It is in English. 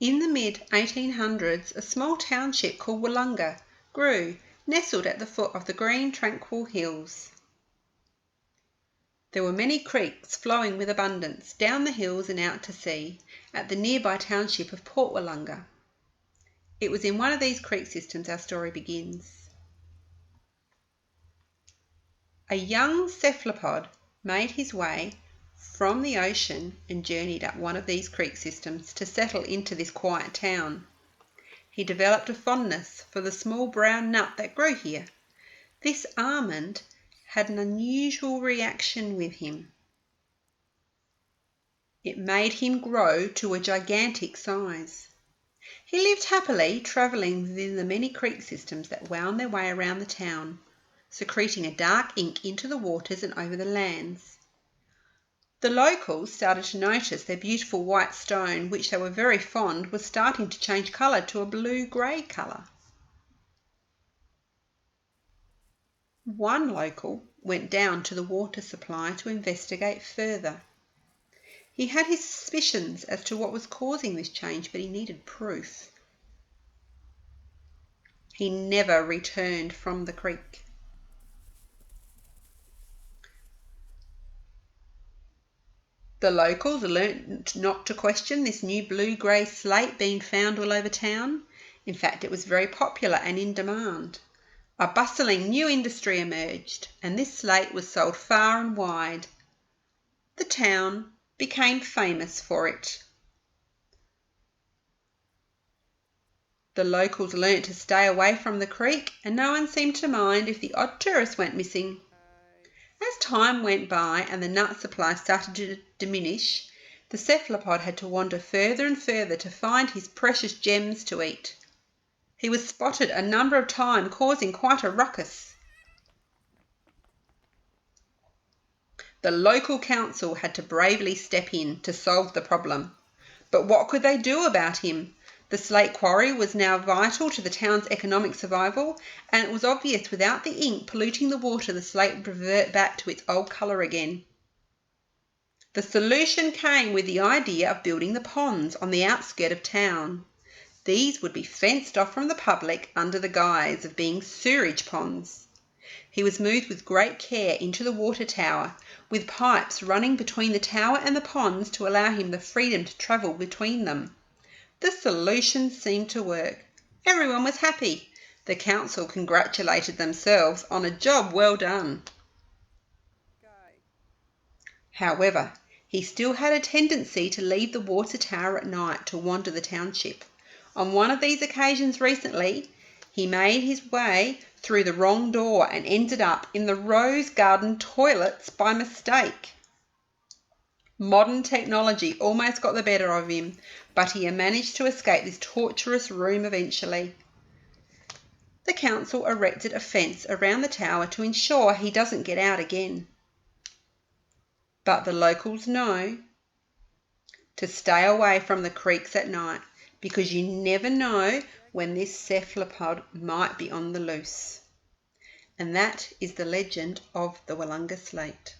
In the mid-1800s, a small township called Willunga grew, nestled at the foot of the green, tranquil hills. There were many creeks flowing with abundance down the hills and out to sea at the nearby township of Port Willunga. It was in one of these creek systems our story begins. A young cephalopod made his way from the ocean and journeyed up one of these creek systems to settle into this quiet town. He developed a fondness for the small brown nut that grew here. This almond had an unusual reaction with him. It made him grow to a gigantic size. He lived happily, travelling within the many creek systems that wound their way around the town, secreting a dark ink into the waters and over the lands. The locals started to notice their beautiful white stone, which they were very fond, was starting to change colour to a blue-grey colour. One local went down to the water supply to investigate further. He had his suspicions as to what was causing this change, but he needed proof. He never returned from the creek. The locals learnt not to question this new blue-grey slate being found all over town. In fact, it was very popular and in demand. A bustling new industry emerged, and this slate was sold far and wide. The town became famous for it. The locals learnt to stay away from the creek, and no one seemed to mind if the odd tourist went missing. As time went by and the nut supply started to diminish, the cephalopod had to wander further and further to find his precious gems to eat. He was spotted a number of times, causing quite a ruckus. The local council had to bravely step in to solve the problem. But what could they do about him? The slate quarry was now vital to the town's economic survival, and it was obvious without the ink polluting the water, the slate would revert back to its old colour again. The solution came with the idea of building the ponds on the outskirts of town. These would be fenced off from the public under the guise of being sewerage ponds. He was moved with great care into the water tower, with pipes running between the tower and the ponds to allow him the freedom to travel between them. The solution seemed to work. Everyone was happy. The council congratulated themselves on a job well done. However, he still had a tendency to leave the water tower at night to wander the township. On one of these occasions recently, he made his way through the wrong door and ended up in the rose garden toilets by mistake. Modern technology almost got the better of him, but he managed to escape this torturous room eventually. The council erected a fence around the tower to ensure he doesn't get out again. But the locals know to stay away from the creeks at night, because you never know when this cephalopod might be on the loose. And that is the legend of the Willunga Slate.